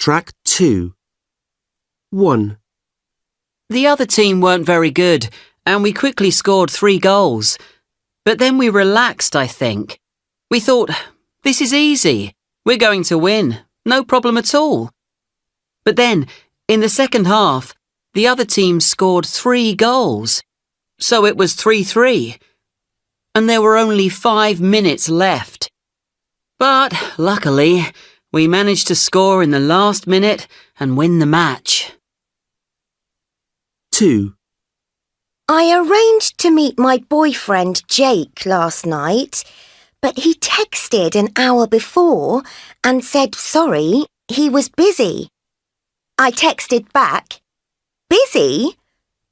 Track 2. 1. The other team weren't very good, and we quickly scored 3 goals. But then we relaxed, I think. We thought, this is easy. We're going to win. No problem at all. But then, in the second half, the other team scored 3 goals. So it was 3-3. And there were only 5 minutes left. But, luckily, we managed to score in the last minute and win the match. 2. I arranged to meet my boyfriend Jake last night, but he texted an hour before and said sorry, he was busy. I texted back, "Busy?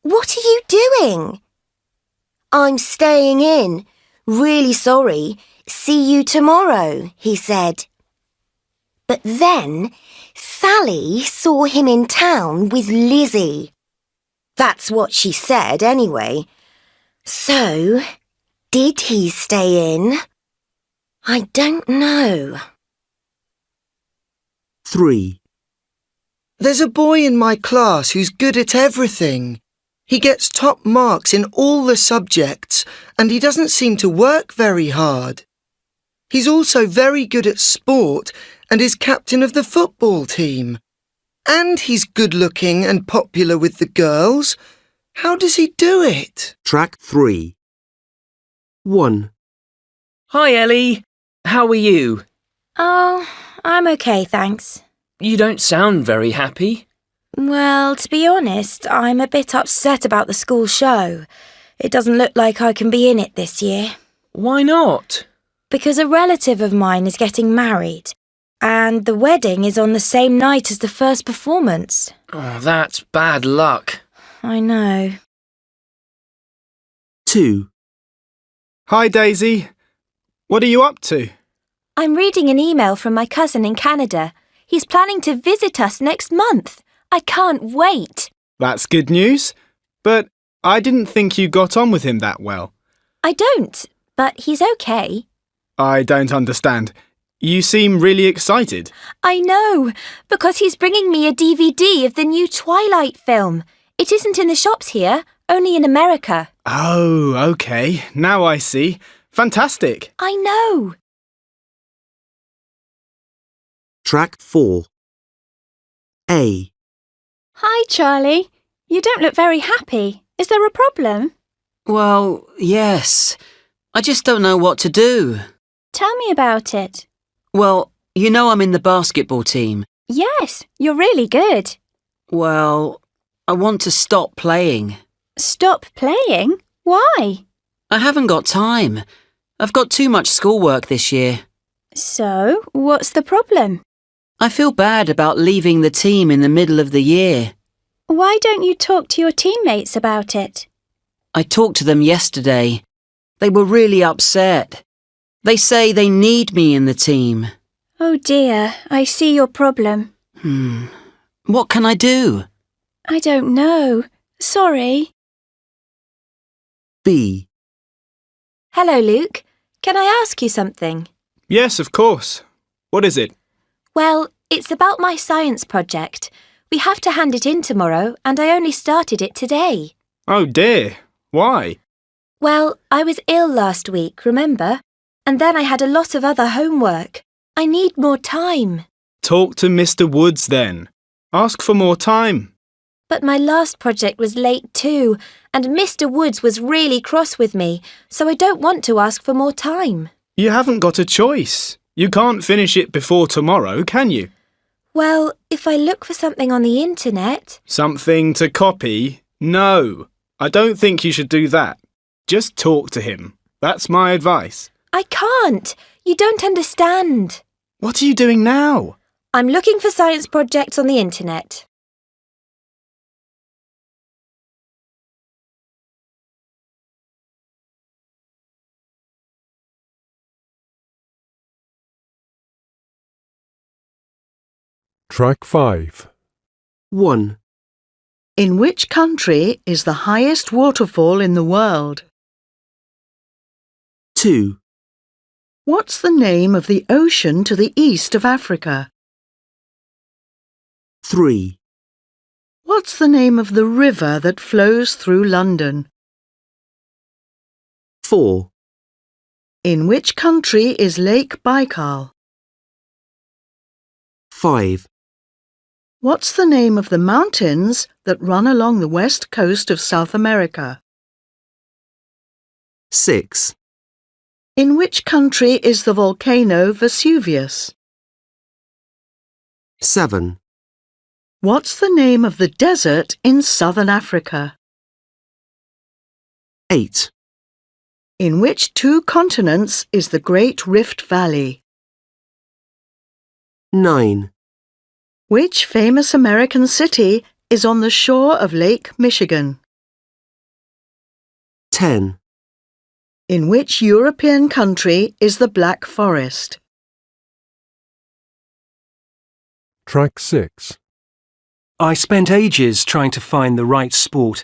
What are you doing?" "I'm staying in. Really sorry. See you tomorrow," he said. But then Sally saw him in town with Lizzie. That's what she said anyway. So, did he stay in? I don't know. 3. There's a boy in my class who's good at everything. He gets top marks in all the subjects and he doesn't seem to work very hard. He's also very good at sport and is captain of the football team. And he's good-looking and popular with the girls. How does he do it? Track 3. 1. Hi, Ellie. How are you? Oh, I'm okay, thanks. You don't sound very happy. Well, to be honest, I'm a bit upset about the school show. It doesn't look like I can be in it this year. Why not? Because a relative of mine is getting married, and the wedding is on the same night as the first performance. Oh, that's bad luck. I know. 2. Hi, Daisy. What are you up to? I'm reading an email from my cousin in Canada. He's planning to visit us next month. I can't wait. That's good news. But I didn't think you got on with him that well. I don't, but he's okay. I don't understand. You seem really excited. I know, because he's bringing me a DVD of the new Twilight film. It isn't in the shops here, only in America. Oh, okay. Now I see. Fantastic. I know. Track 4. A. Hi, Charlie. You don't look very happy. Is there a problem? Well, yes. I just don't know what to do. Tell me about it. Well, you know I'm in the basketball team. Yes, you're really good. Well, I want to stop playing. Stop playing? Why? I haven't got time. I've got too much schoolwork this year. So, what's the problem? I feel bad about leaving the team in the middle of the year. Why don't you talk to your teammates about it? I talked to them yesterday. They were really upset. They say they need me in the team. Oh dear, I see your problem. What can I do? I don't know. Sorry. B. Hello, Luke. Can I ask you something? Yes, of course. What is it? Well, it's about my science project. We have to hand it in tomorrow, and I only started it today. Oh dear. Why? Well, I was ill last week, remember? And then I had a lot of other homework. I need more time. Talk to Mr. Woods then. Ask for more time. But my last project was late too, and Mr. Woods was really cross with me, so I don't want to ask for more time. You haven't got a choice. You can't finish it before tomorrow, can you? Well, if I look for something on the internet... Something to copy? No. I don't think you should do that. Just talk to him. That's my advice. I can't. You don't understand. What are you doing now? I'm looking for science projects on the internet. Track 5. 1. In which country is the highest waterfall in the world? 2. What's the name of the ocean to the east of Africa? 3. What's the name of the river that flows through London? 4. In which country is Lake Baikal? 5. What's the name of the mountains that run along the west coast of South America? 6. In which country is the volcano Vesuvius? 7. What's the name of the desert in southern Africa? 8. In which two continents is the Great Rift Valley? 9. Which famous American city is on the shore of Lake Michigan? 10. In which European country is the Black Forest? Track 6. I spent ages trying to find the right sport.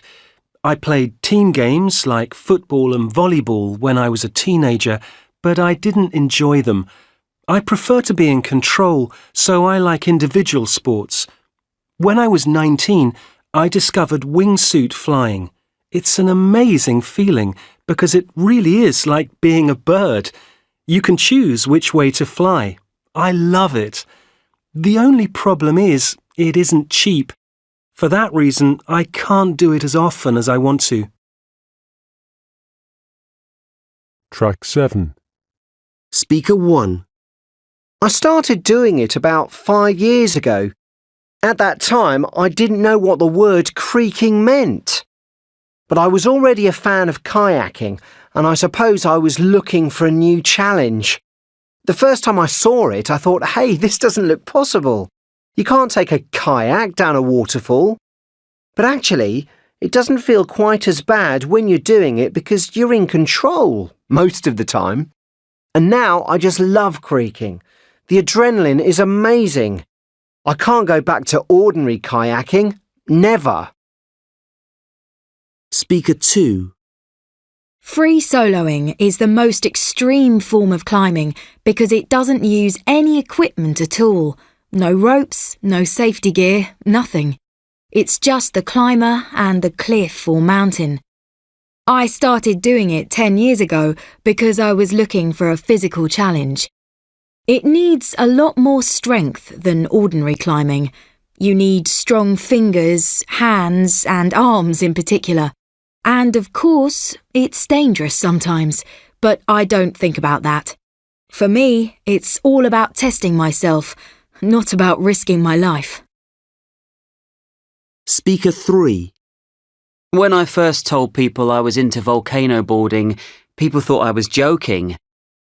I played team games like football and volleyball when I was a teenager, but I didn't enjoy them. I prefer to be in control, so I like individual sports. When I was 19, I discovered wingsuit flying. It's an amazing feeling because it really is like being a bird. You can choose which way to fly. I love it. The only problem is it isn't cheap. For that reason, I can't do it as often as I want to. Track 7. Speaker 1. I started doing it about 5 years ago. At that time, I didn't know what the word creaking meant. But I was already a fan of kayaking, and I suppose I was looking for a new challenge. The first time I saw it, I thought, hey, this doesn't look possible. You can't take a kayak down a waterfall. But actually, it doesn't feel quite as bad when you're doing it because you're in control most of the time. And now I just love creaking. The adrenaline is amazing. I can't go back to ordinary kayaking. Never. Speaker 2. Free soloing is the most extreme form of climbing because it doesn't use any equipment at all. No ropes, no safety gear, nothing. It's just the climber and the cliff or mountain. I started doing it 10 years ago because I was looking for a physical challenge. It needs a lot more strength than ordinary climbing. You need strong fingers, hands and arms in particular. And of course, it's dangerous sometimes, but I don't think about that. For me, it's all about testing myself, not about risking my life. Speaker 3. When I first told people I was into volcano boarding, people thought I was joking.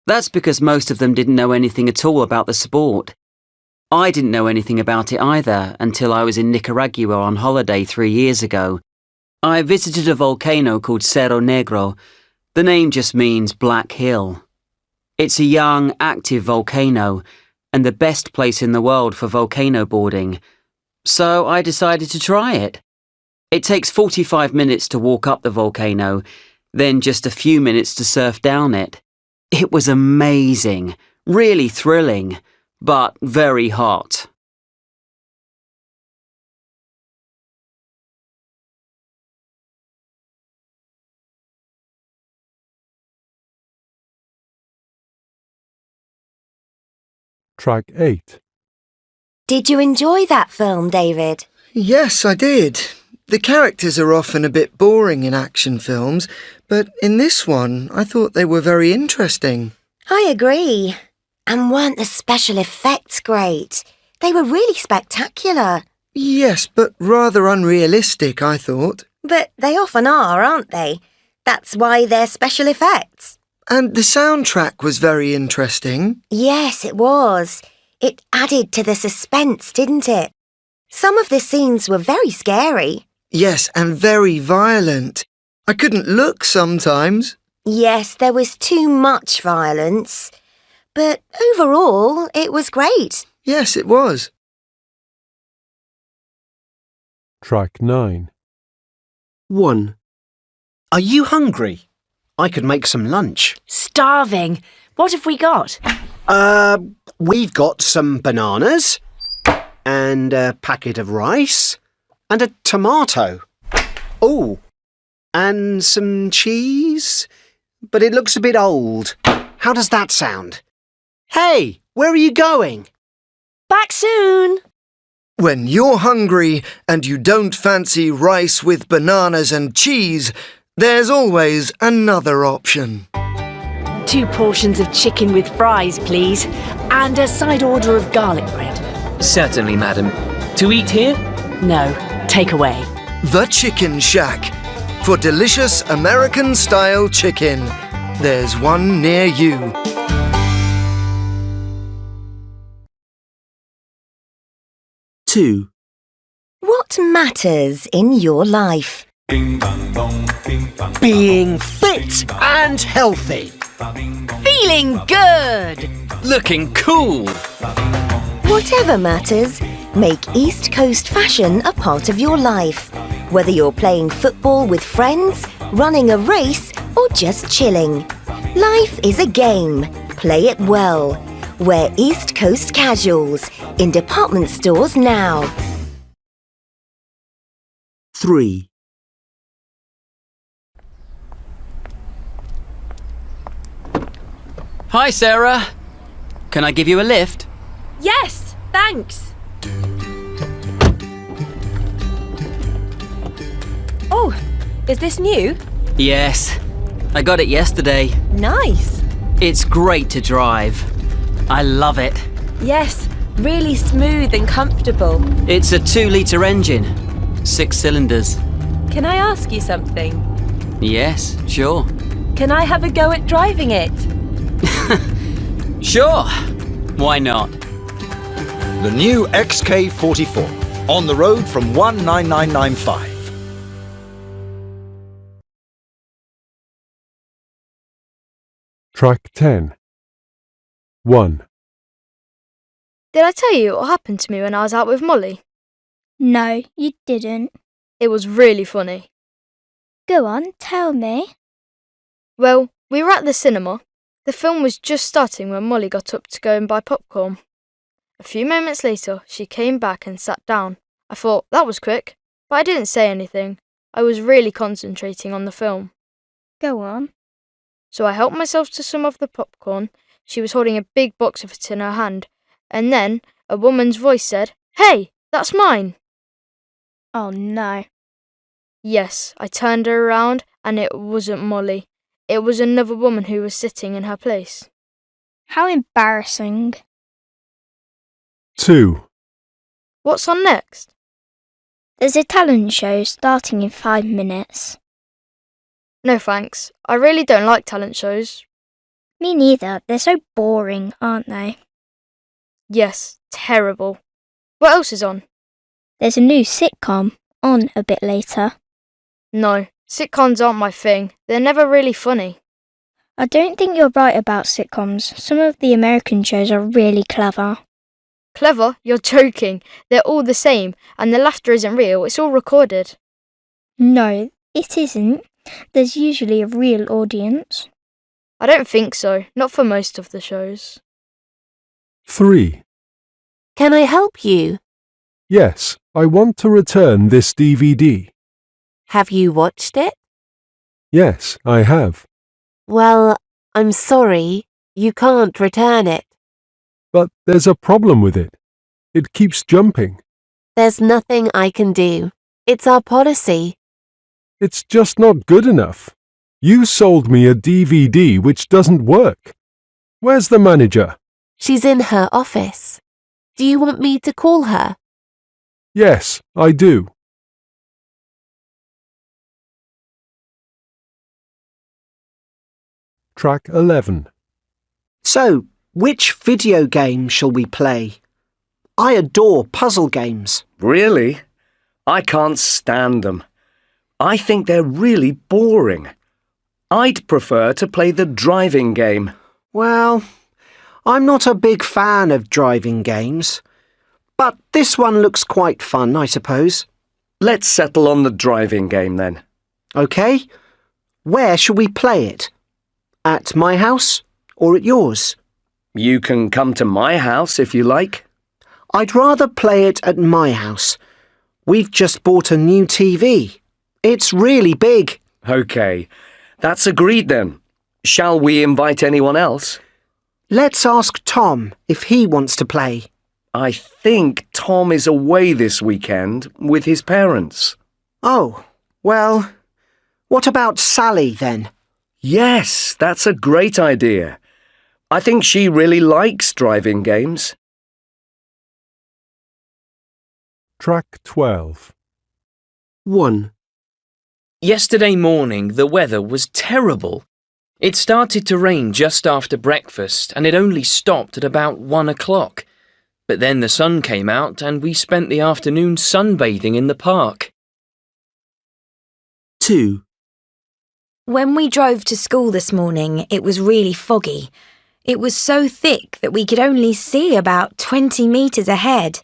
That's because most of them didn't know anything at all about the sport. I didn't know anything about it either until I was in Nicaragua on holiday 3 years ago. I visited a volcano called Cerro Negro. The name just means Black Hill. It's a young, active volcano and the best place in the world for volcano boarding. So I decided to try it. It takes 45 minutes to walk up the volcano, then just a few minutes to surf down it. It was amazing, really thrilling, but very hot. Track 8. Did you enjoy that film, David? Yes, I did. The characters are often a bit boring in action films, but in this one, I thought they were very interesting. I agree. And weren't the special effects great? They were really spectacular. Yes, but rather unrealistic, I thought. But they often are, aren't they? That's why they're special effects. And the soundtrack was very interesting. Yes, it was. It added to the suspense, didn't it? Some of the scenes were very scary. Yes, and very violent. I couldn't look sometimes. Yes, there was too much violence. But overall, it was great. Yes, it was. Track 9. 1. Are you hungry? I could make some lunch. Starving. What have we got? We've got some bananas and a packet of rice, and a tomato. Oh, and some cheese, but it looks a bit old. How does that sound? Hey, where are you going? Back soon. When you're hungry and you don't fancy rice with bananas and cheese, there's always another option. 2 portions of chicken with fries, please, and a side order of garlic bread. Certainly, madam. To eat here? No, take away. The Chicken Shack. For delicious American-style chicken. There's one near you. Two. What matters in your life? Being fit and healthy. Feeling good! Looking cool! Whatever matters, make East Coast fashion a part of your life. Whether you're playing football with friends, running a race, or just chilling. Life is a game. Play it well. Wear East Coast casuals in department stores now. 3. Hi, Sarah. Can I give you a lift? Yes, thanks. Oh, is this new? Yes. I got it yesterday. Nice. It's great to drive. I love it. Yes, really smooth and comfortable. It's a 2-litre engine. 6 cylinders. Can I ask you something? Yes, sure. Can I have a go at driving it? Sure. Why not? The new XK44. On the road from 19995. Track 10. 1. Did I tell you what happened to me when I was out with Molly? No, you didn't. It was really funny. Go on, tell me. Well, we were at the cinema. The film was just starting when Molly got up to go and buy popcorn. A few moments later, she came back and sat down. I thought that was quick, but I didn't say anything. I was really concentrating on the film. Go on. So I helped myself to some of the popcorn. She was holding a big box of it in her hand. And then a woman's voice said, "Hey, that's mine." Oh no. Yes, I turned her around and it wasn't Molly. It was another woman who was sitting in her place. How embarrassing. 2. What's on next? There's a talent show starting in 5 minutes. No thanks. I really don't like talent shows. Me neither. They're so boring, aren't they? Yes, terrible. What else is on? There's a new sitcom on a bit later. No, sitcoms aren't my thing. They're never really funny. I don't think you're right about sitcoms. Some of the American shows are really clever. Clever? You're joking. They're all the same, and the laughter isn't real. It's all recorded. No, it isn't. There's usually a real audience. I don't think so. Not for most of the shows. 3. Can I help you? Yes, I want to return this DVD. Have you watched it? Yes, I have. Well, I'm sorry. You can't return it. But there's a problem with it. It keeps jumping. There's nothing I can do. It's our policy. It's just not good enough. You sold me a DVD which doesn't work. Where's the manager? She's in her office. Do you want me to call her? Yes, I do. Track 11. So, which video game shall we play? I adore puzzle games. Really? I can't stand them. I think they're really boring. I'd prefer to play the driving game. Well, I'm not a big fan of driving games. But this one looks quite fun, I suppose. Let's settle on the driving game then. OK. Where shall we play it? At my house or at yours? You can come to my house if you like. I'd rather play it at my house. We've just bought a new TV. It's really big. OK, that's agreed then. Shall we invite anyone else? Let's ask Tom if he wants to play. I think Tom is away this weekend with his parents. Oh, well, what about Sally then? Yes, that's a great idea. I think she really likes driving games. Track 12. 1, Yesterday morning, the weather was terrible. It started to rain just after breakfast and it only stopped at about 1 o'clock. But then the sun came out and we spent the afternoon sunbathing in the park. 2, When we drove to school this morning, it was really foggy. It was so thick that we could only see about 20 metres ahead.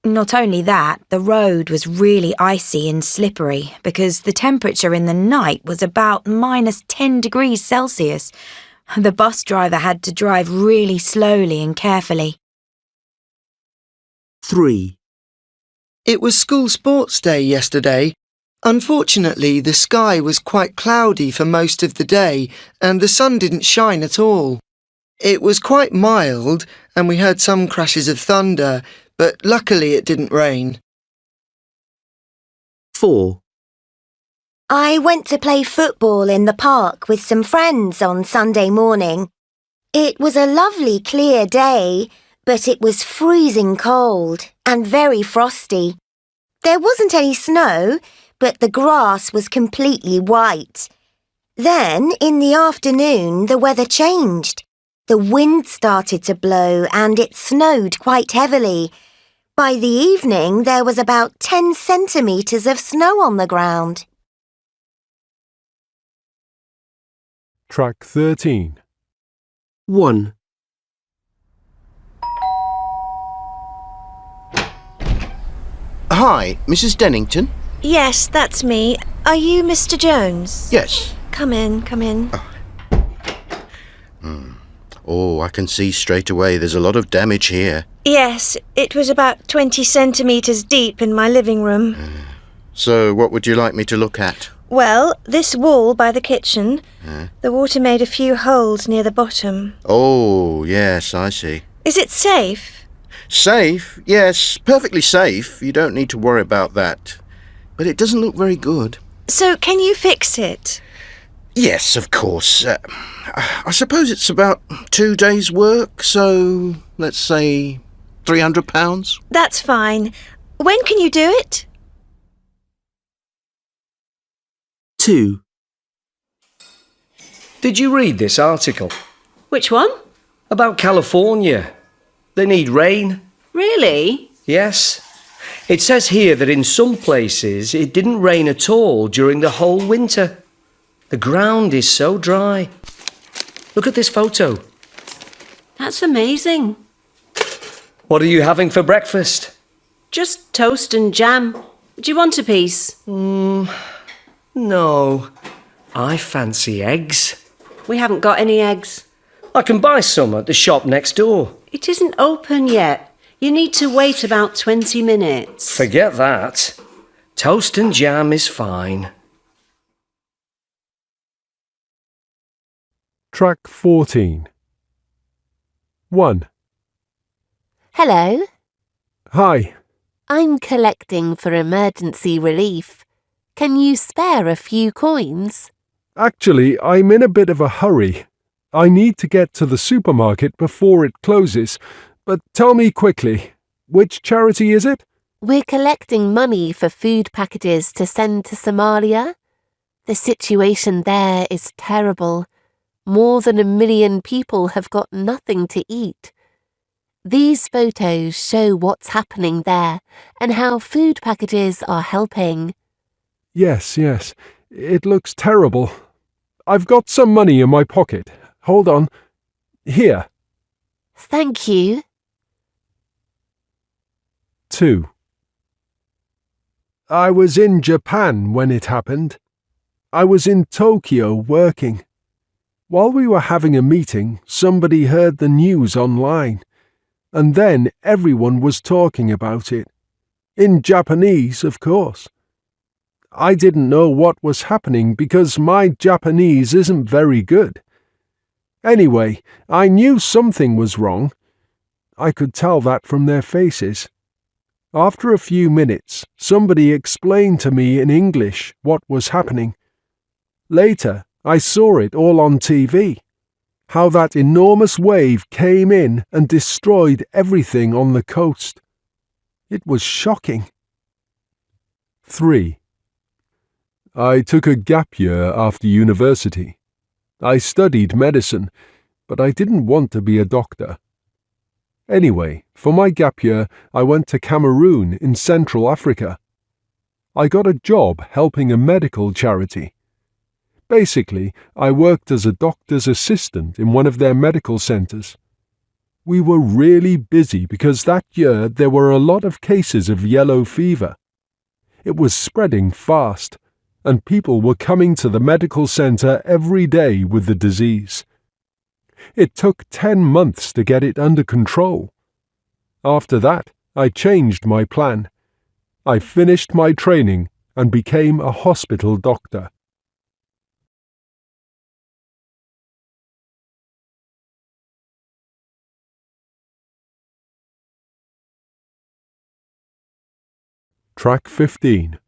Not only that, the road was really icy and slippery because the temperature in the night was about -10 degrees Celsius. The bus driver had to drive really slowly and carefully. 3, It was school sports day yesterday. Unfortunately, the sky was quite cloudy for most of the day and the sun didn't shine at all. It was quite mild and we heard some crashes of thunder, but luckily it didn't rain. 4, I went to play football in the park with some friends on Sunday morning. It was a lovely clear day, but it was freezing cold and very frosty. There wasn't any snow, but the grass was completely white. Then, in the afternoon, the weather changed. The wind started to blow and it snowed quite heavily. By the evening, there was about 10 centimetres of snow on the ground. Track 13. 1, Hi, Mrs. Dennington? Yes, that's me. Are you Mr. Jones? Yes. Come in, come in. Oh, I can see straight away there's a lot of damage here. Yes, it was about 20 centimetres deep in my living room. So, what would you like me to look at? Well, this wall by the kitchen. The water made a few holes near the bottom. Oh, yes, I see. Is it safe? Safe? Yes, perfectly safe. You don't need to worry about that. But it doesn't look very good. So, can you fix it? Yes, of course. I suppose it's about 2 days' work, so let's say £300. That's fine. When can you do it? 2, Did you read this article? Which one? About California. They need rain. Really? Yes. It says here that in some places it didn't rain at all during the whole winter. The ground is so dry. Look at this photo. That's amazing. What are you having for breakfast? Just toast and jam. Do you want a piece? No. I fancy eggs. We haven't got any eggs. I can buy some at the shop next door. It isn't open yet. You need to wait about 20 minutes. Forget that. Toast and jam is fine. Track 14. 1. Hello, Hi. I'm collecting for emergency relief. Can you spare a few coins? Actually, I'm in a bit of a hurry. I need to get to the supermarket before it closes. But tell me quickly, which charity is it? We're collecting money for food packages to send to Somalia. The situation there is terrible. More than 1 million people have got nothing to eat. These photos show what's happening there and how food packages are helping. Yes. It looks terrible. I've got some money in my pocket. Hold on. Here. Thank you. 2. I was in Japan when it happened. I was in Tokyo working. While we were having a meeting, somebody heard the news online. and then everyone was talking about it. In Japanese, of course. I didn't know what was happening because my Japanese isn't very good. Anyway, I knew something was wrong. I could tell that from their faces. After a few minutes, somebody explained to me in English what was happening. Later, I saw it all on TV. How that enormous wave came in and destroyed everything on the coast. It was shocking. 3. I took a gap year after university. I studied medicine, but I didn't want to be a doctor. Anyway, for my gap year, I went to Cameroon in Central Africa. I got a job helping a medical charity. Basically, I worked as a doctor's assistant in one of their medical centres. We were really busy because that year there were a lot of cases of yellow fever. It was spreading fast, and people were coming to the medical centre every day with the disease. It took 10 months to get it under control. After that, I changed my plan. I finished my training and became a hospital doctor. Track 15.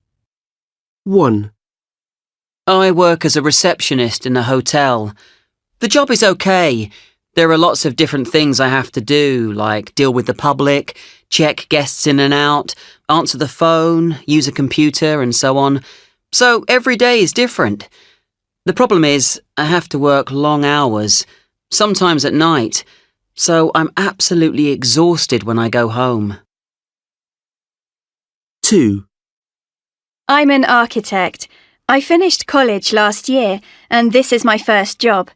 1. I work as a receptionist in a hotel. The job is okay. There are lots of different things I have to do, like deal with the public, check guests in and out, answer the phone, use a computer, and so on. So every day is different. The problem is I have to work long hours, sometimes at night, so I'm absolutely exhausted when I go home. 2. I'm an architect. I finished college last year, and this is my first job.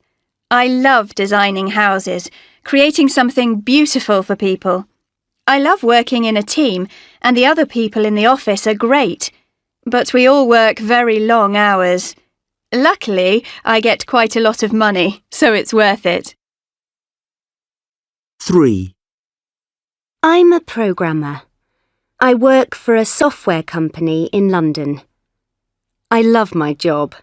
I love designing houses, creating something beautiful for people. I love working in a team, and the other people in the office are great. But we all work very long hours. Luckily, I get quite a lot of money, so it's worth it. 3. I'm a programmer. I work for a software company in London. I love my job.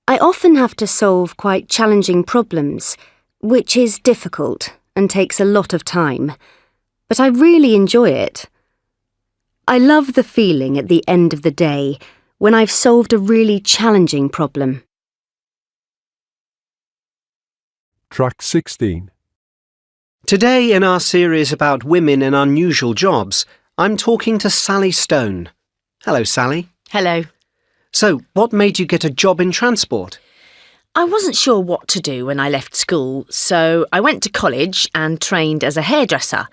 I often have to solve quite challenging problems, which is difficult and takes a lot of time, but I really enjoy it. I love the feeling at the end of the day when I've solved a really challenging problem. Track 16. Today in our series about women in unusual jobs, I'm talking to Sally Stone. Hello, Sally. Hello. So, what made you get a job in transport? I wasn't sure what to do when I left school, so I went to college and trained as a hairdresser.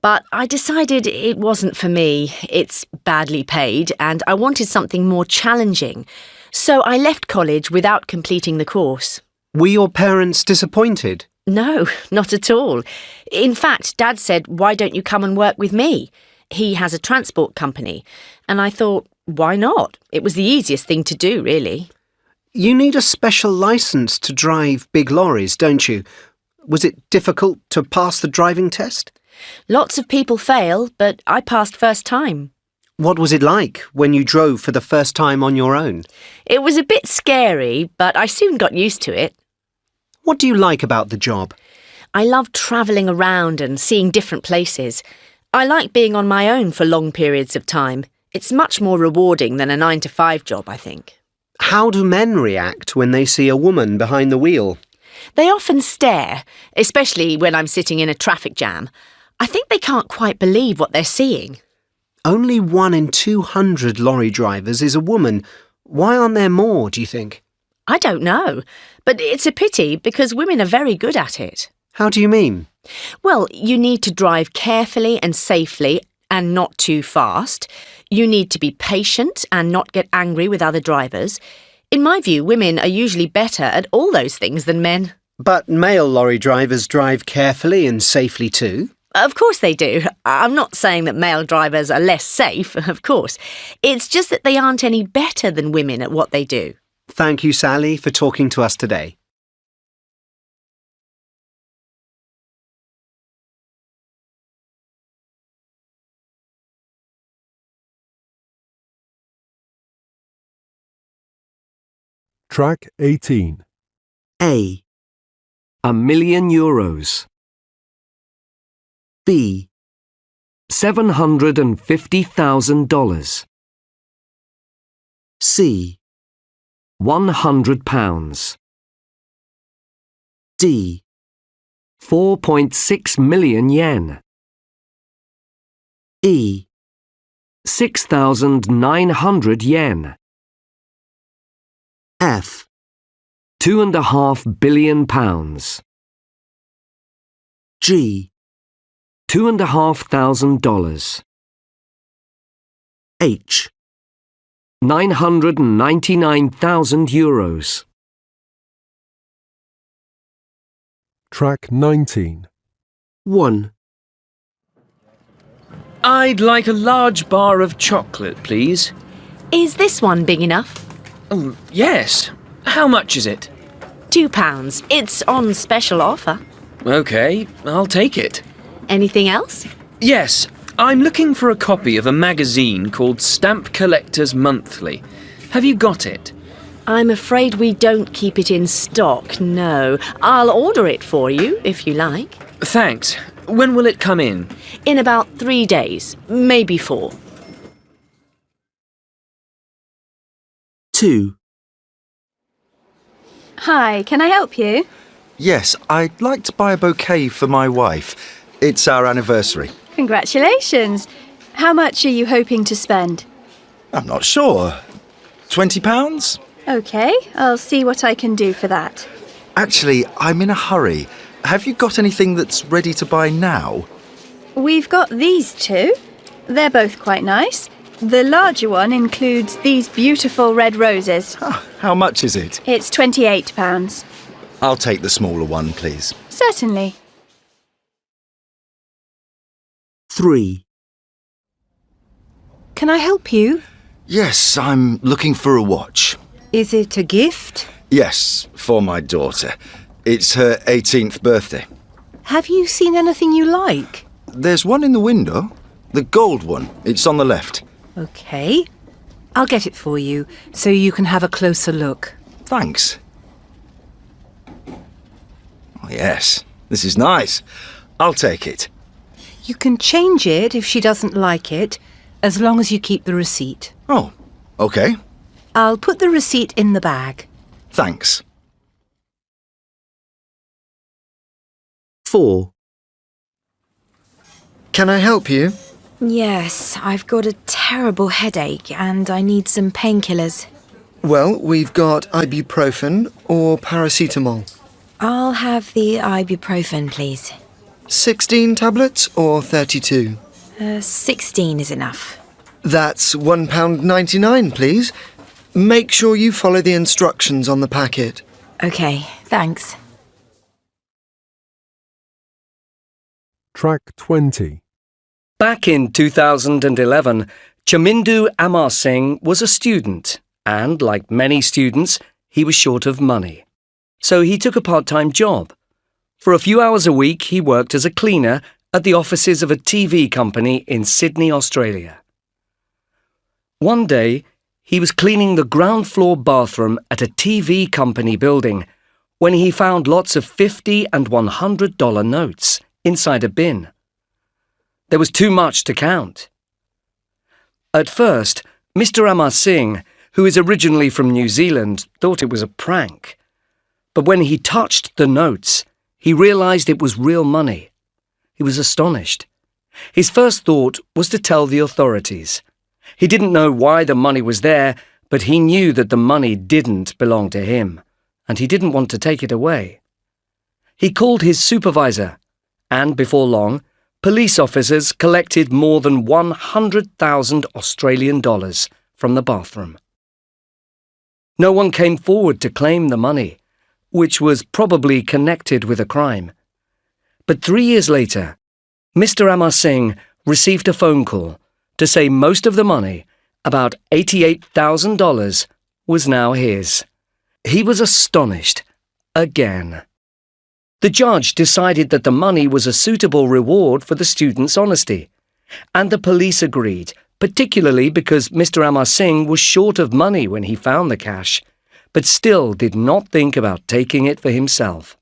But I decided it wasn't for me. It's badly paid and I wanted something more challenging. So I left college without completing the course. Were your parents disappointed? No, not at all. In fact, Dad said, "Why don't you come and work with me?" He has a transport company. And I thought, why not? It was the easiest thing to do, really. You need a special licence to drive big lorries, don't you? Was it difficult to pass the driving test? Lots of people fail, but I passed first time. What was it like when you drove for the first time on your own? It was a bit scary, but I soon got used to it. What do you like about the job? I love travelling around and seeing different places. I like being on my own for long periods of time. It's much more rewarding than a 9-to-5 job, I think. How do men react when they see a woman behind the wheel? They often stare, especially when I'm sitting in a traffic jam. I think they can't quite believe what they're seeing. Only 1 in 200 lorry drivers is a woman. Why aren't there more, do you think? I don't know, but it's a pity because women are very good at it. How do you mean? Well, you need to drive carefully and safely and not too fast. You need to be patient and not get angry with other drivers. In my view, women are usually better at all those things than men. But male lorry drivers drive carefully and safely too. Of course they do. I'm not saying that male drivers are less safe, of course. It's just that they aren't any better than women at what they do. Thank you, Sally, for talking to us today. Track 18. A. €1,000,000. B. $750,000. C. £100. D. 4.6 million yen. E. 6,900 yen. F. £2.5 billion. G. $2,500. H. €999,000. Track 19. 1, I'd like a large bar of chocolate, please. Is this one big enough? Oh, yes. How much is it? £2. It's on special offer. OK, I'll take it. Anything else? Yes, I'm looking for a copy of a magazine called Stamp Collectors Monthly. Have you got it? I'm afraid we don't keep it in stock, no. I'll order it for you, if you like. Thanks. When will it come in? In about 3 days, maybe 4. 2. Hi, can I help you? Yes, I'd like to buy a bouquet for my wife. It's our anniversary. Congratulations. How much are you hoping to spend? I'm not sure. £20? OK, I'll see what I can do for that. Actually, I'm in a hurry. Have you got anything that's ready to buy now? We've got these two. They're both quite nice. The larger one includes these beautiful red roses. How much is it? It's £28. I'll take the smaller one, please. Certainly. 3. Can I help you? Yes, I'm looking for a watch. Is it a gift? Yes, for my daughter. It's her 18th birthday. Have you seen anything you like? There's one in the window. The gold one. It's on the left. OK. I'll get it for you, so you can have a closer look. Thanks. Oh, yes, this is nice. I'll take it. You can change it if she doesn't like it, as long as you keep the receipt. Oh, OK. I'll put the receipt in the bag. Thanks. 4. Can I help you? Yes, I've got a terrible headache and I need some painkillers. Well, we've got ibuprofen or paracetamol. I'll have the ibuprofen, please. 16 tablets or 32? 16 is enough. That's £1.99, please. Make sure you follow the instructions on the packet. OK, thanks. Track 20. Back in 2011, Chamindu Amar Singh was a student, and like many students, he was short of money. So he took a part-time job. For a few hours a week, he worked as a cleaner at the offices of a TV company in Sydney, Australia. One day, he was cleaning the ground floor bathroom at a TV company building when he found lots of $50 and $100 notes inside a bin. There was too much to count. At first, Mr. Amar Singh, who is originally from New Zealand, thought it was a prank. But when he touched the notes, he realised it was real money. He was astonished. His first thought was to tell the authorities. He didn't know why the money was there, but he knew that the money didn't belong to him, and he didn't want to take it away. He called his supervisor, and before long, police officers collected more than 100,000 Australian dollars from the bathroom. No one came forward to claim the money, which was probably connected with a crime. But 3 years later, Mr. Amar Singh received a phone call to say most of the money, about $88,000, was now his. He was astonished again. The judge decided that the money was a suitable reward for the student's honesty, and the police agreed, particularly because Mr. Amar Singh was short of money when he found the cash, but still did not think about taking it for himself.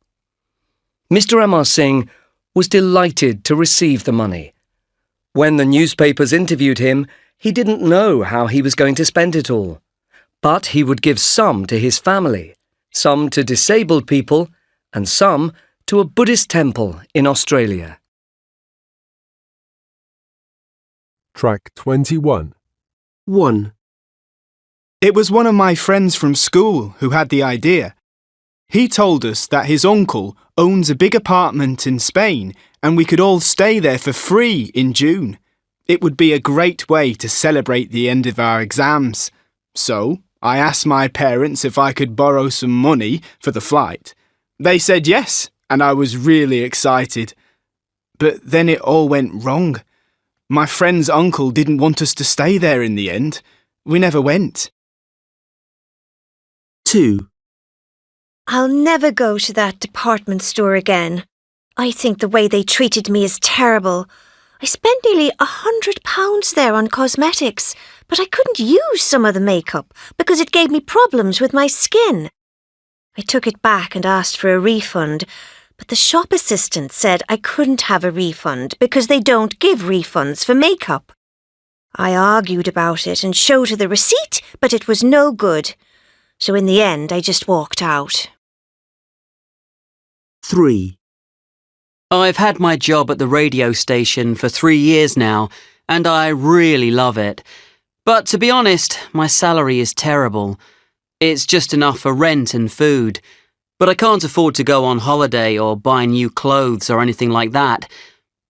Mr. Amar Singh was delighted to receive the money. When the newspapers interviewed him, he didn't know how he was going to spend it all. But he would give some to his family, some to disabled people, and some to a Buddhist temple in Australia. Track 21. 1, It was one of my friends from school who had the idea. He told us that his uncle owns a big apartment in Spain and we could all stay there for free in June. It would be a great way to celebrate the end of our exams. So I asked my parents if I could borrow some money for the flight. They said yes, and I was really excited. But then it all went wrong. My friend's uncle didn't want us to stay there in the end. We never went. 2, I'll never go to that department store again. I think the way they treated me is terrible. I spent nearly £100 there on cosmetics, but I couldn't use some of the makeup because it gave me problems with my skin. I took it back and asked for a refund, but the shop assistant said I couldn't have a refund because they don't give refunds for makeup. I argued about it and showed her the receipt, but it was no good. So in the end, I just walked out. 3, I've had my job at the radio station for 3 years now, and I really love it. But to be honest, my salary is terrible. It's just enough for rent and food. But I can't afford to go on holiday or buy new clothes or anything like that.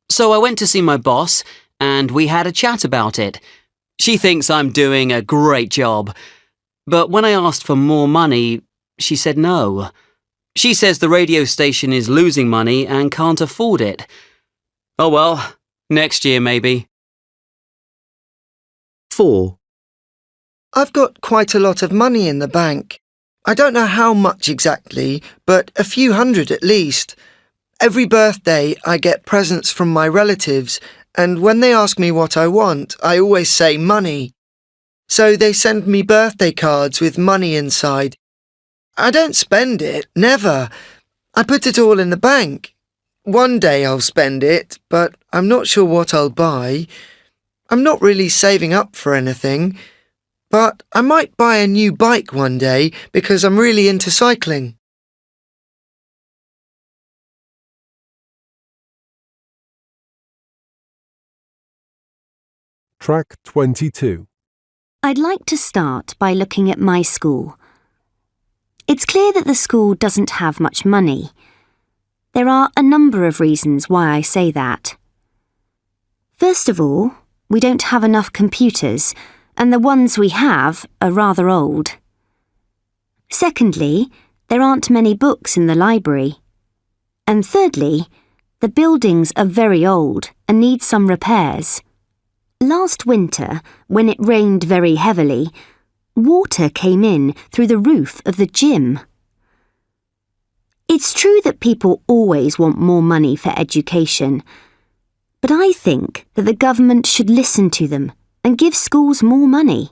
So I went to see my boss, and we had a chat about it. She thinks I'm doing a great job. But when I asked for more money, she said no. She says the radio station is losing money and can't afford it. Oh well, next year maybe. 4, I've got quite a lot of money in the bank. I don't know how much exactly, but a few hundred at least. Every birthday I get presents from my relatives, and when they ask me what I want, I always say money. So they send me birthday cards with money inside. I don't spend it, never. I put it all in the bank. One day I'll spend it, but I'm not sure what I'll buy. I'm not really saving up for anything, but I might buy a new bike one day because I'm really into cycling. Track 22. I'd like to start by looking at my school. It's clear that the school doesn't have much money. There are a number of reasons why I say that. First of all, we don't have enough computers, and the ones we have are rather old. Secondly, there aren't many books in the library. And thirdly, the buildings are very old and need some repairs. Last winter, when it rained very heavily, water came in through the roof of the gym. It's true that people always want more money for education, but I think that the government should listen to them and give schools more money.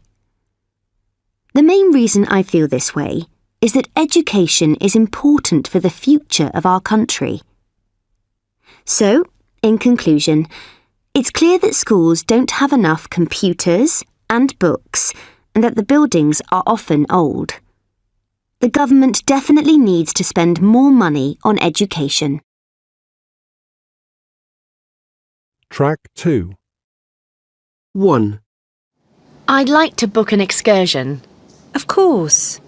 The main reason I feel this way is that education is important for the future of our country. So, in conclusion, it's clear that schools don't have enough computers and books, and that the buildings are often old. The government definitely needs to spend more money on education. Track 2. 1, I'd like to book an excursion. Of course.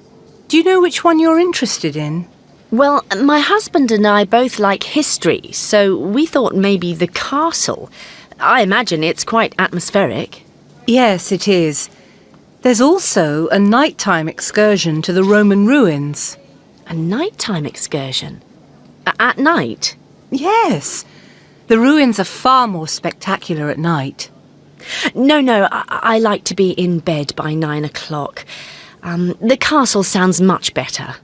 Do you know which one you're interested in? Well, my husband and I both like history, so we thought maybe the castle. I imagine it's quite atmospheric. Yes, it is. There's also a nighttime excursion to the Roman ruins. A nighttime excursion? At night? Yes. The ruins are far more spectacular at night. No, I like to be in bed by 9 o'clock. The castle sounds much better.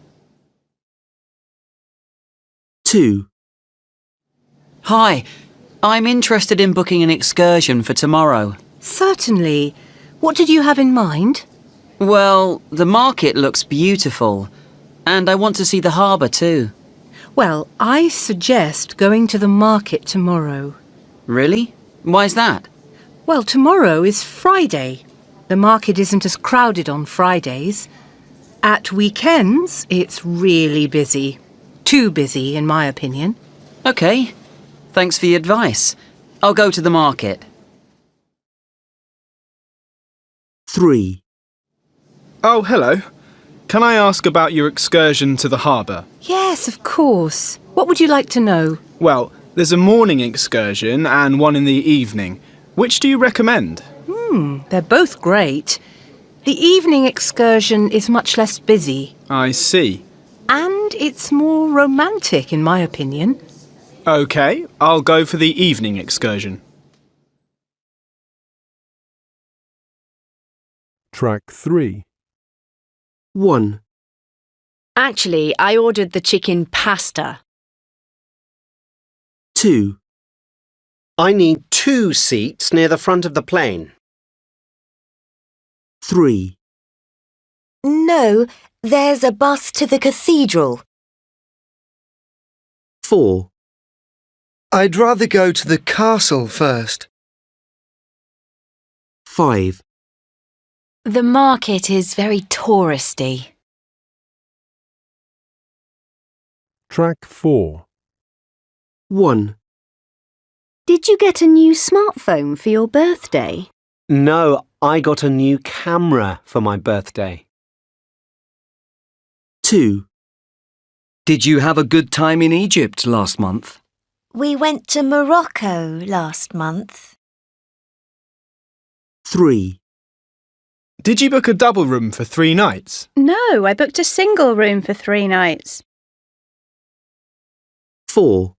2, Hi, I'm interested in booking an excursion for tomorrow. Certainly. What did you have in mind? Well, the market looks beautiful, and I want to see the harbour too. Well, I suggest going to the market tomorrow. Really? Why's that? Well, tomorrow is Friday. The market isn't as crowded on Fridays. At weekends, it's really busy. Too busy, in my opinion. OK. Thanks for the advice. I'll go to the market. 3. Oh, hello. Can I ask about your excursion to the harbour? Yes, of course. What would you like to know? Well, there's a morning excursion and one in the evening. Which do you recommend? They're both great. The evening excursion is much less busy. I see. And it's more romantic, in my opinion. OK, I'll go for the evening excursion. Track 3. 1, Actually, I ordered the chicken pasta. 2, I need 2 seats near the front of the plane. 3, No, there's a bus to the cathedral. 4, I'd rather go to the castle first. 5, The market is very touristy. Track 4. 1, Did you get a new smartphone for your birthday? No, I got a new camera for my birthday. 2, Did you have a good time in Egypt last month? We went to Morocco last month. 3, Did you book a double room for 3 nights? No, I booked a single room for 3 nights. 4,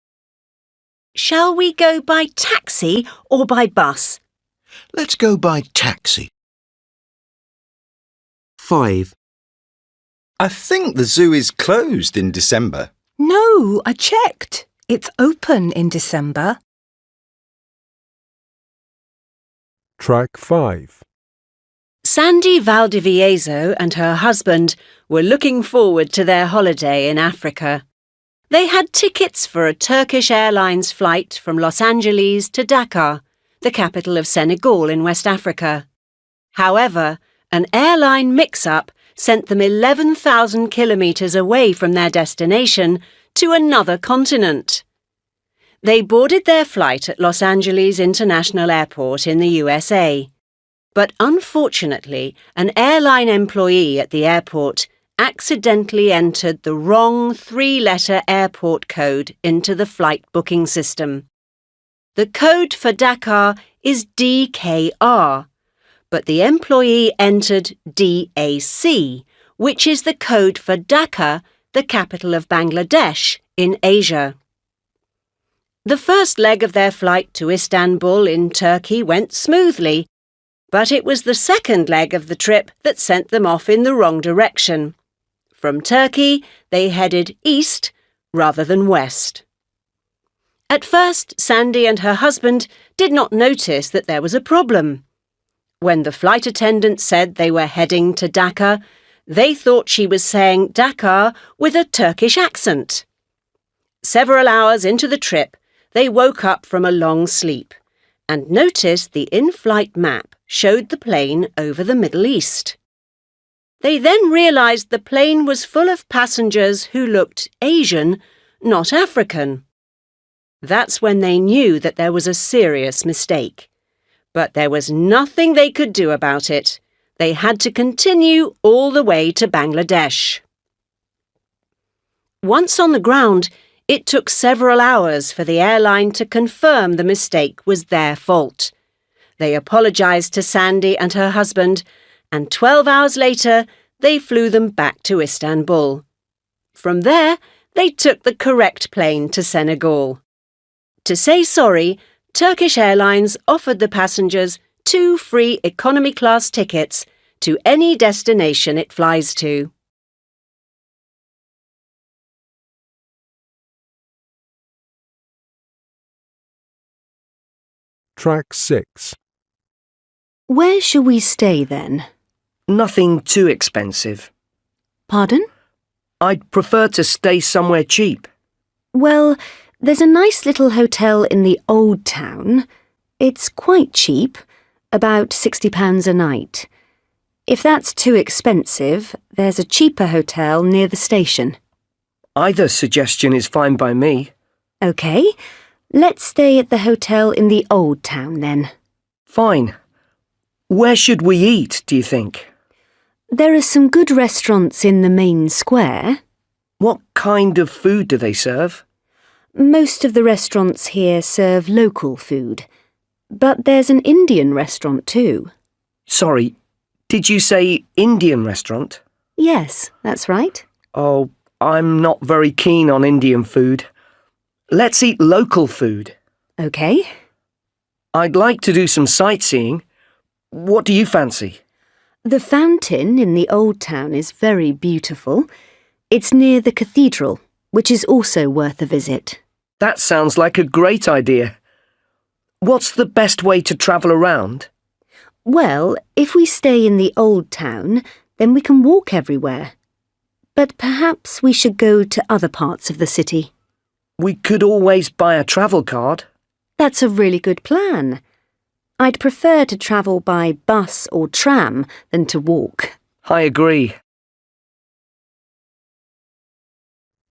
Shall we go by taxi or by bus? Let's go by taxi. 5, I think the zoo is closed in December. No, I checked. It's open in December. Track 5. Sandy Valdivieso and her husband were looking forward to their holiday in Africa. They had tickets for a Turkish Airlines flight from Los Angeles to Dakar, the capital of Senegal in West Africa. However, an airline mix-up sent them 11,000 kilometres away from their destination to another continent. They boarded their flight at Los Angeles International Airport in the USA. But unfortunately, an airline employee at the airport accidentally entered the wrong 3-letter airport code into the flight booking system. The code for Dakar is DKR, but the employee entered DAC, which is the code for Dhaka, the capital of Bangladesh in Asia. The first leg of their flight to Istanbul in Turkey went smoothly, but it was the second leg of the trip that sent them off in the wrong direction. From Turkey, they headed east rather than west. At first, Sandy and her husband did not notice that there was a problem. When the flight attendant said they were heading to Dhaka, they thought she was saying Dakar with a Turkish accent. Several hours into the trip, they woke up from a long sleep and noticed the in-flight map showed the plane over the Middle East. They then realised the plane was full of passengers who looked Asian, not African. That's when they knew that there was a serious mistake. But there was nothing they could do about it. They had to continue all the way to Bangladesh. Once on the ground, it took several hours for the airline to confirm the mistake was their fault. They apologised to Sandy and her husband, and 12 hours later, they flew them back to Istanbul. From there, they took the correct plane to Senegal. To say sorry, Turkish Airlines offered the passengers 2 free economy class tickets to any destination it flies to. Track 6. Where shall we stay then? Nothing too expensive. Pardon? I'd prefer to stay somewhere cheap. Well, there's a nice little hotel in the Old Town. It's quite cheap, about £60 a night. If that's too expensive, there's a cheaper hotel near the station. Either suggestion is fine by me. OK, let's stay at the hotel in the Old Town then. Fine. Where should we eat, do you think? There are some good restaurants in the main square. What kind of food do they serve? Most of the restaurants here serve local food. But there's an Indian restaurant too. Sorry, did you say Indian restaurant? Yes, that's right. Oh, I'm not very keen on Indian food. Let's eat local food. OK. I'd like to do some sightseeing. What do you fancy? The fountain in the Old Town is very beautiful. It's near the cathedral, which is also worth a visit. That sounds like a great idea. What's the best way to travel around? Well, if we stay in the Old Town, then we can walk everywhere. But perhaps we should go to other parts of the city. We could always buy a travel card. That's a really good plan. I'd prefer to travel by bus or tram than to walk. I agree.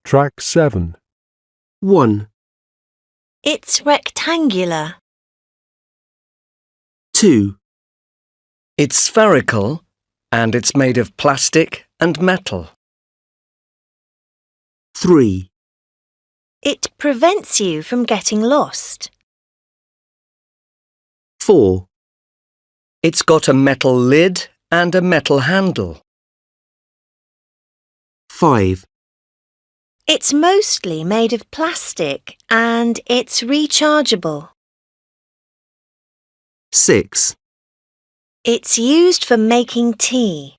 Track 7. 1, It's rectangular. 2, It's spherical and it's made of plastic and metal. 3, It prevents you from getting lost. 4, It's got a metal lid and a metal handle. 5, It's mostly made of plastic and it's rechargeable. 6, It's used for making tea.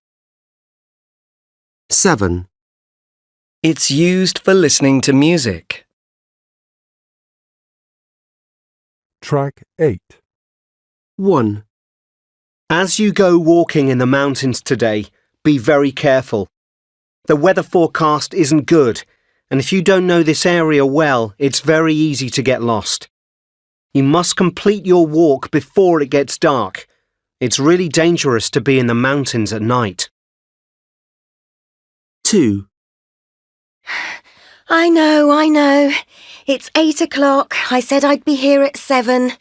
7, It's used for listening to music. Track 8. 1, As you go walking in the mountains today, be very careful. The weather forecast isn't good, and if you don't know this area well, it's very easy to get lost. You must complete your walk before it gets dark. It's really dangerous to be in the mountains at night. 2, I know. It's 8 o'clock. I said I'd be here at 7.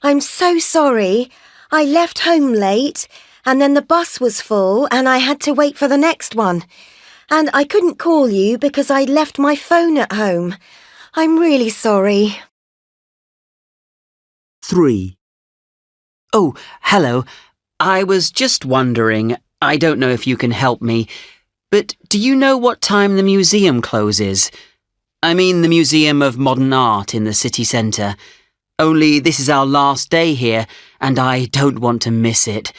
I'm so sorry. I left home late, and then the bus was full, and I had to wait for the next one. And I couldn't call you because I left my phone at home. I'm really sorry. 3, Oh, hello. I was just wondering, I don't know if you can help me, but do you know what time the museum closes? I mean the Museum of Modern Art in the city centre. Only this is our last day here, and I don't want to miss it.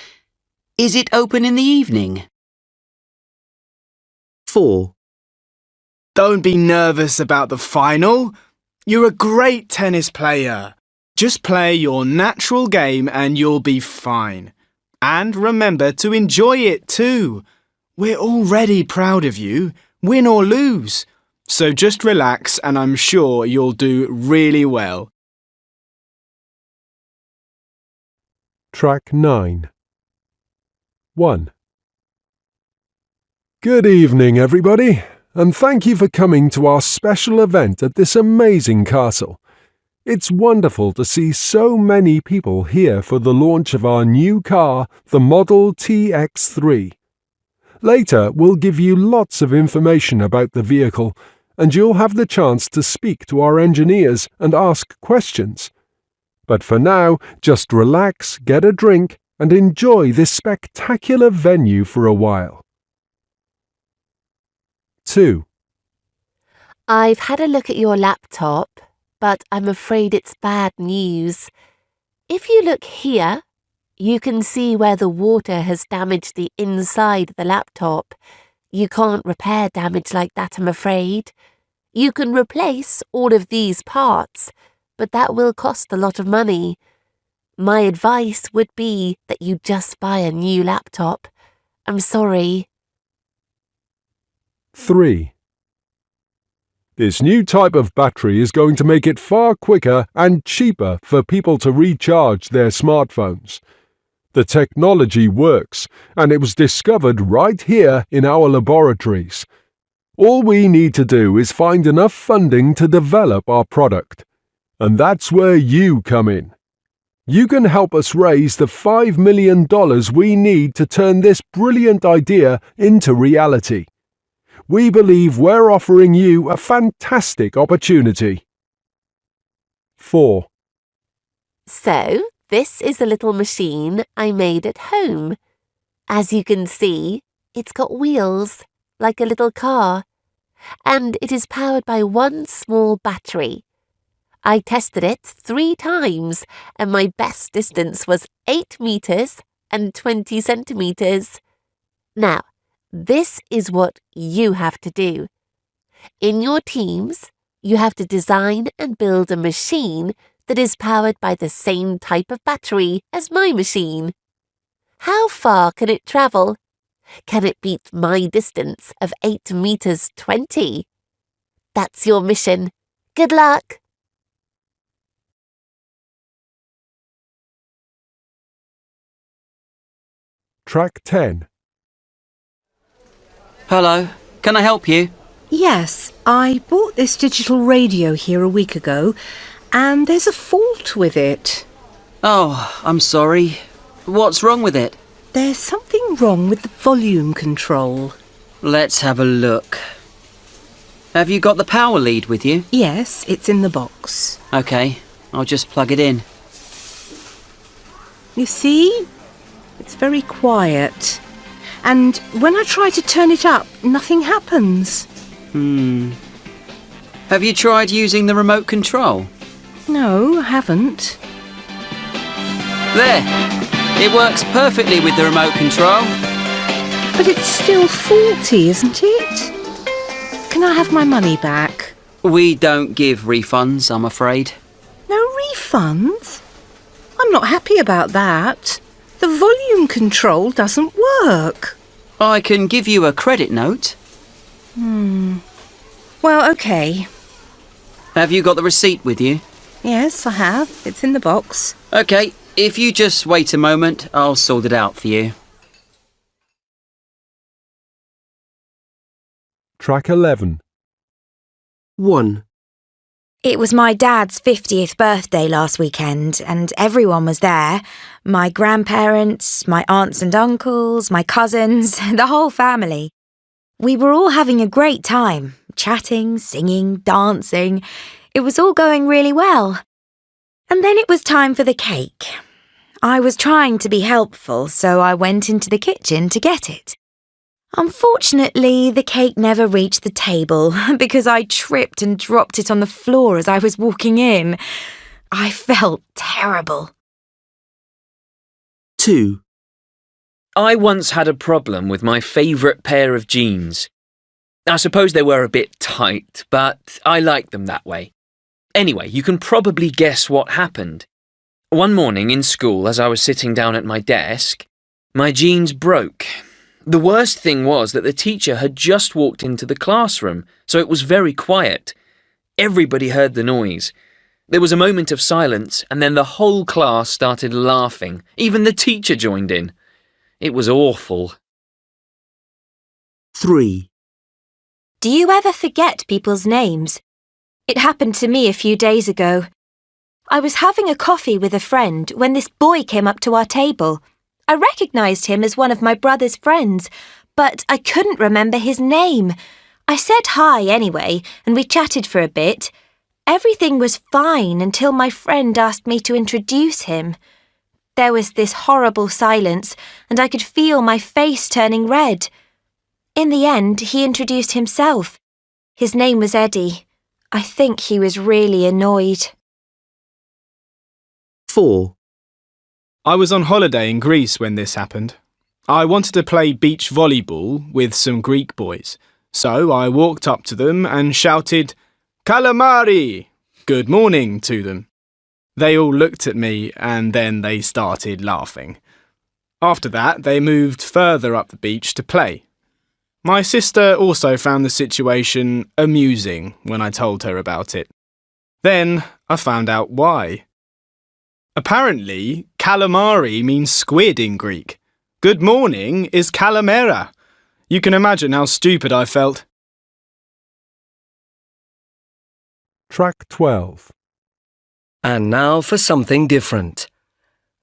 Is it open in the evening? 4, Don't be nervous about the final. You're a great tennis player. Just play your natural game and you'll be fine. And remember to enjoy it too. We're already proud of you, win or lose. So just relax and I'm sure you'll do really well. Track 9. 1. Good evening, everybody, and thank you for coming to our special event at this amazing castle. It's wonderful to see so many people here for the launch of our new car, the Model TX3. Later, we'll give you lots of information about the vehicle, and you'll have the chance to speak to our engineers and ask questions. But for now, just relax, get a drink, and enjoy this spectacular venue for a while. 2. I've had a look at your laptop, but I'm afraid it's bad news. If you look here, you can see where the water has damaged the inside of the laptop. You can't repair damage like that, I'm afraid. You can replace all of these parts, but that will cost a lot of money. My advice would be that you just buy a new laptop. I'm sorry. 3. This new type of battery is going to make it far quicker and cheaper for people to recharge their smartphones. The technology works, and it was discovered right here in our laboratories. All we need to do is find enough funding to develop our product. And that's where you come in. You can help us raise the $5 million we need to turn this brilliant idea into reality. We believe we're offering you a fantastic opportunity. 4. So, this is a little machine I made at home. As you can see, it's got wheels, like a little car, and it is powered by one small battery. I tested it 3 times, and my best distance was 8 meters and 20 centimeters. Now, this is what you have to do. In your teams, you have to design and build a machine that is powered by the same type of battery as my machine. How far can it travel? Can it beat my distance of 8 meters 20? That's your mission. Good luck! Track 10. Hello, can I help you? Yes, I bought this digital radio here a week ago, and there's a fault with it. Oh, I'm sorry. What's wrong with it? There's something wrong with the volume control. Let's have a look. Have you got the power lead with you? Yes, it's in the box. Okay, I'll just plug it in. You see? It's very quiet. And when I try to turn it up, nothing happens. Have you tried using the remote control? No, I haven't. There! It works perfectly with the remote control. But it's still faulty, isn't it? Can I have my money back? We don't give refunds, I'm afraid. No refunds? I'm not happy about that. The volume control doesn't work. I can give you a credit note. Well, okay. Have you got the receipt with you? Yes, I have. It's in the box. Okay, if you just wait a moment, I'll sort it out for you. Track 11. 1. It was my dad's 50th birthday last weekend, and everyone was there. My grandparents, my aunts and uncles, my cousins, the whole family. We were all having a great time, chatting, singing, dancing. It was all going really well. And then it was time for the cake. I was trying to be helpful, so I went into the kitchen to get it. Unfortunately, the cake never reached the table because I tripped and dropped it on the floor as I was walking in. I felt terrible. 2. I once had a problem with my favourite pair of jeans. I suppose they were a bit tight, but I liked them that way. Anyway, you can probably guess what happened. One morning in school, as I was sitting down at my desk, my jeans broke. The worst thing was that the teacher had just walked into the classroom, so it was very quiet. Everybody heard the noise. There was a moment of silence, and then the whole class started laughing. Even the teacher joined in. It was awful. 3. Do you ever forget people's names? It happened to me a few days ago. I was having a coffee with a friend when this boy came up to our table. I recognised him as one of my brother's friends, but I couldn't remember his name. I said hi anyway, and we chatted for a bit. Everything was fine until my friend asked me to introduce him. There was this horrible silence, and I could feel my face turning red. In the end, he introduced himself. His name was Eddie. I think he was really annoyed. 4. I was on holiday in Greece when this happened. I wanted to play beach volleyball with some Greek boys, so I walked up to them and shouted, "Calamari! Good morning" to them. They all looked at me and then they started laughing. After that, they moved further up the beach to play. My sister also found the situation amusing when I told her about it. Then I found out why. Apparently, calamari means squid in Greek. Good morning is kalamera. You can imagine how stupid I felt. Track 12. And now for something different.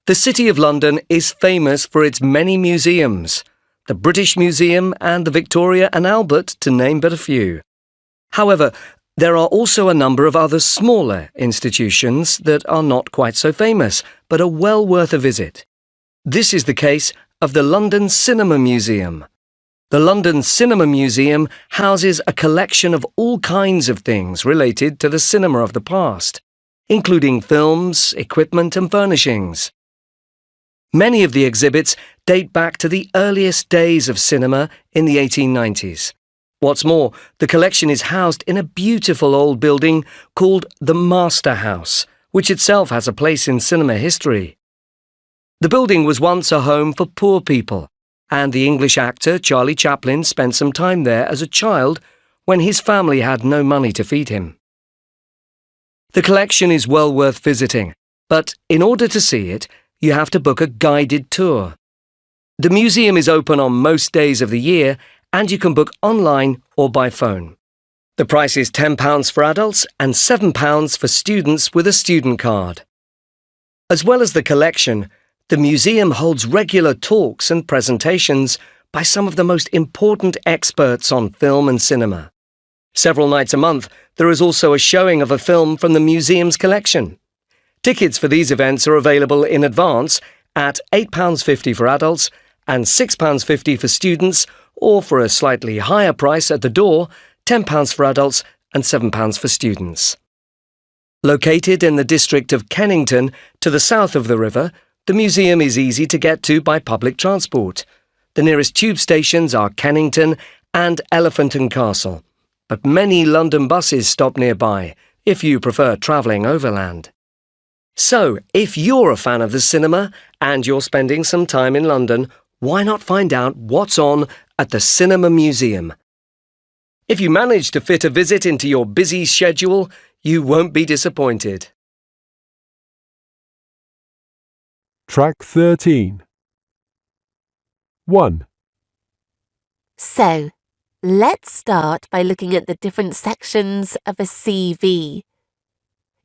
The City of London is famous for its many museums, the British Museum and the Victoria and Albert, to name but a few. However, there are also a number of other smaller institutions that are not quite so famous, but are well worth a visit. This is the case of the London Cinema Museum. The London Cinema Museum houses a collection of all kinds of things related to the cinema of the past, including films, equipment and furnishings. Many of the exhibits date back to the earliest days of cinema in the 1890s. What's more, the collection is housed in a beautiful old building called the Master House, which itself has a place in cinema history. The building was once a home for poor people, and the English actor Charlie Chaplin spent some time there as a child when his family had no money to feed him. The collection is well worth visiting, but in order to see it, you have to book a guided tour. The museum is open on most days of the year, and you can book online or by phone. The price is £10 for adults and £7 for students with a student card. As well as the collection, the museum holds regular talks and presentations by some of the most important experts on film and cinema. Several nights a month, there is also a showing of a film from the museum's collection. Tickets for these events are available in advance at £8.50 for adults and £6.50 for students, or for a slightly higher price at the door, £10 for adults and £7 for students. Located in the district of Kennington, to the south of the river, the museum is easy to get to by public transport. The nearest tube stations are Kennington and Elephant and Castle, but many London buses stop nearby if you prefer travelling overland. So, if you're a fan of the cinema and you're spending some time in London, why not find out what's on at the Cinema Museum? If you manage to fit a visit into your busy schedule, you won't be disappointed. Track 13. 1. So, let's start by looking at the different sections of a CV.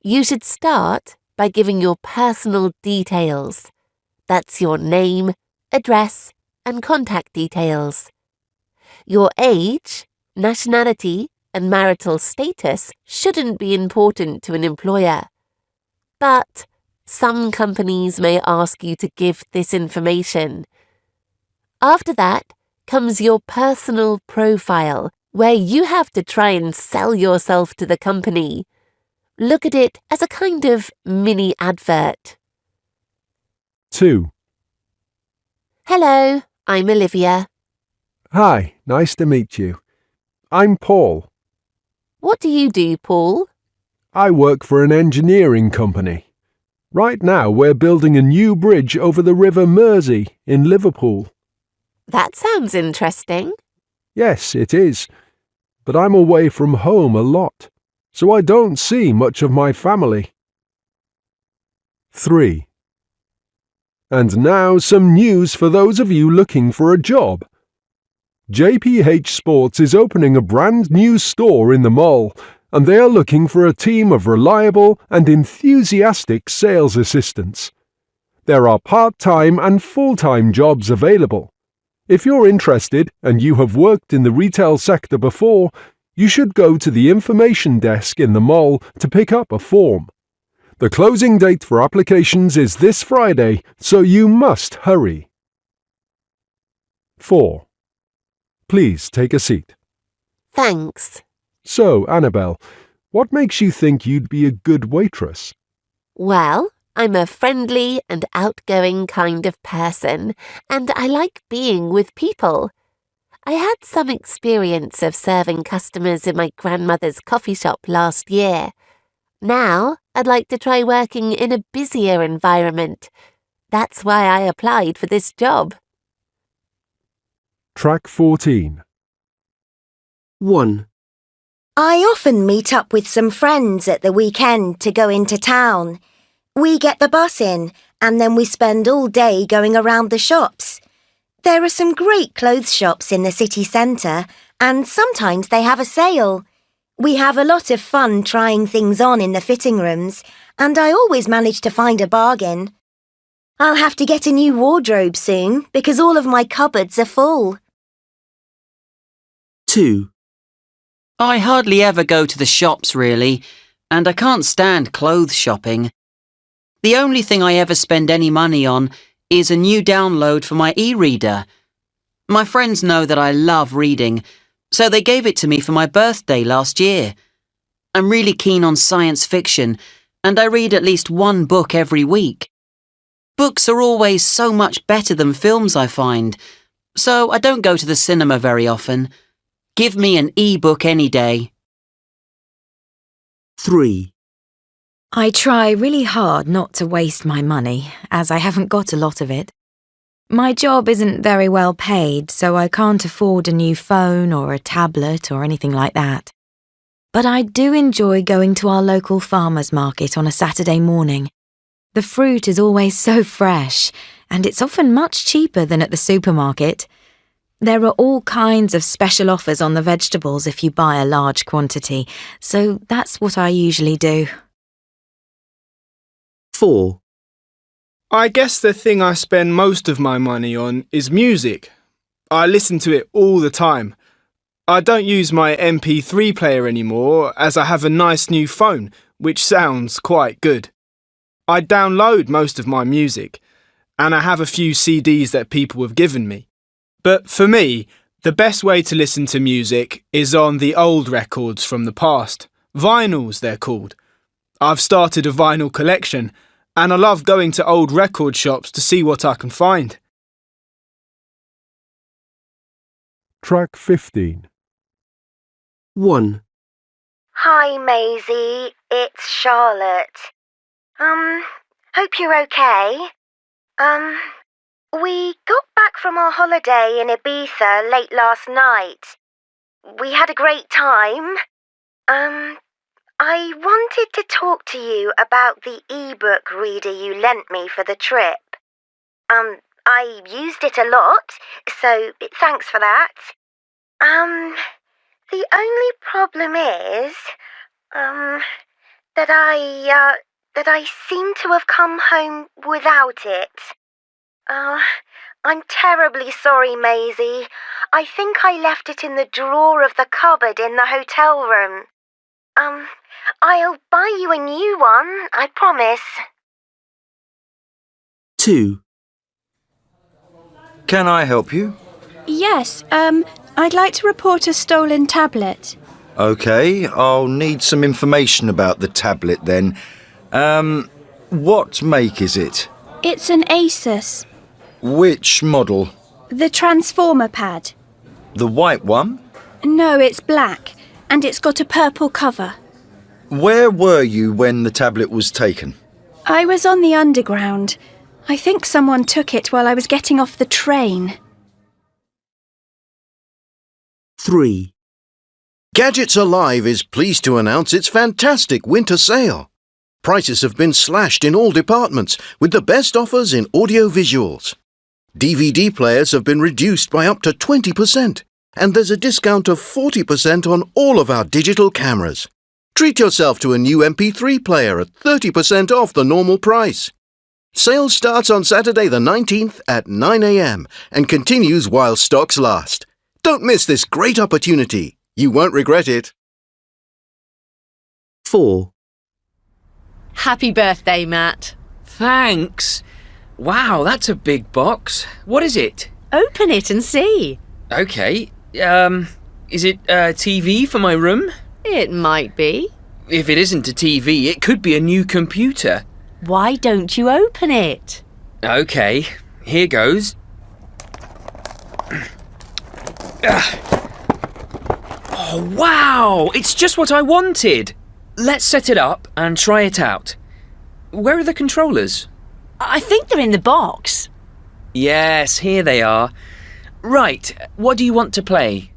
You should start by giving your personal details. That's your name, address, and contact details. Your age, nationality, and marital status shouldn't be important to an employer. But some companies may ask you to give this information. After that comes your personal profile, where you have to try and sell yourself to the company. Look at it as a kind of mini advert. 2. Hello, I'm Olivia. Hi, nice to meet you. I'm Paul. What do you do, Paul? I work for an engineering company. Right now we're building a new bridge over the River Mersey in Liverpool. That sounds interesting. Yes, it is. But I'm away from home a lot, so I don't see much of my family. 3. And now some news for those of you looking for a job. JPH Sports is opening a brand new store in the mall, and they are looking for a team of reliable and enthusiastic sales assistants. There are part-time and full-time jobs available. If you're interested and you have worked in the retail sector before, you should go to the information desk in the mall to pick up a form. The closing date for applications is this Friday, so you must hurry. 4. Please take a seat. Thanks. So, Annabelle, what makes you think you'd be a good waitress? Well, I'm a friendly and outgoing kind of person, and I like being with people. I had some experience of serving customers in my grandmother's coffee shop last year. Now, I'd like to try working in a busier environment. That's why I applied for this job. Track 14. 1, I often meet up with some friends at the weekend to go into town. We get the bus in and then we spend all day going around the shops. There are some great clothes shops in the city centre and sometimes they have a sale. We have a lot of fun trying things on in the fitting rooms and I always manage to find a bargain. I'll have to get a new wardrobe soon because all of my cupboards are full. 2, I hardly ever go to the shops really, and I can't stand clothes shopping. The only thing I ever spend any money on is a new download for my e-reader. My friends know that I love reading, so they gave it to me for my birthday last year. I'm really keen on science fiction, and I read at least one book every week. Books are always so much better than films, I find, so I don't go to the cinema very often. Give me an e-book any day. 3, I try really hard not to waste my money, as I haven't got a lot of it. My job isn't very well paid, so I can't afford a new phone or a tablet or anything like that. But I do enjoy going to our local farmers market on a Saturday morning. The fruit is always so fresh, and it's often much cheaper than at the supermarket. There are all kinds of special offers on the vegetables if you buy a large quantity, so that's what I usually do. 4, I guess the thing I spend most of my money on is music. I listen to it all the time. I don't use my MP3 player anymore as I have a nice new phone, which sounds quite good. I download most of my music, and I have a few CDs that people have given me. But for me, the best way to listen to music is on the old records from the past. Vinyls, they're called. I've started a vinyl collection, and I love going to old record shops to see what I can find. Track 15. 1, Hi, Maisie. It's Charlotte. Hope you're okay. We got back from our holiday in Ibiza late last night. We had a great time. I wanted to talk to you about the e-book reader you lent me for the trip. I used it a lot, so thanks for that. The only problem is, that I seem to have come home without it. I'm terribly sorry, Maisie. I think I left it in the drawer of the cupboard in the hotel room. I'll buy you a new one, I promise. 2, Can I help you? Yes, I'd like to report a stolen tablet. OK, I'll need some information about the tablet then. What make is it? It's an Asus. Which model? The transformer pad. The white one? No, it's black, and it's got a purple cover. Where were you when the tablet was taken? I was on the underground. I think someone took it while I was getting off the train. 3, Gadgets Alive is pleased to announce its fantastic winter sale. Prices have been slashed in all departments with the best offers in audio visuals. DVD players have been reduced by up to 20%, and there's a discount of 40% on all of our digital cameras. Treat yourself to a new MP3 player at 30% off the normal price. Sale starts on Saturday the 19th at 9 a.m. and continues while stocks last. Don't miss this great opportunity. You won't regret it. 4, Happy birthday, Matt. Thanks. Wow, that's a big box. What is it? Open it and see. OK. Is it a TV for my room? It might be. If it isn't a TV, it could be a new computer. Why don't you open it? OK, here goes. Oh, wow! It's just what I wanted! Let's set it up and try it out. Where are the controllers? I think they're in the box. Yes, here they are. Right, what do you want to play?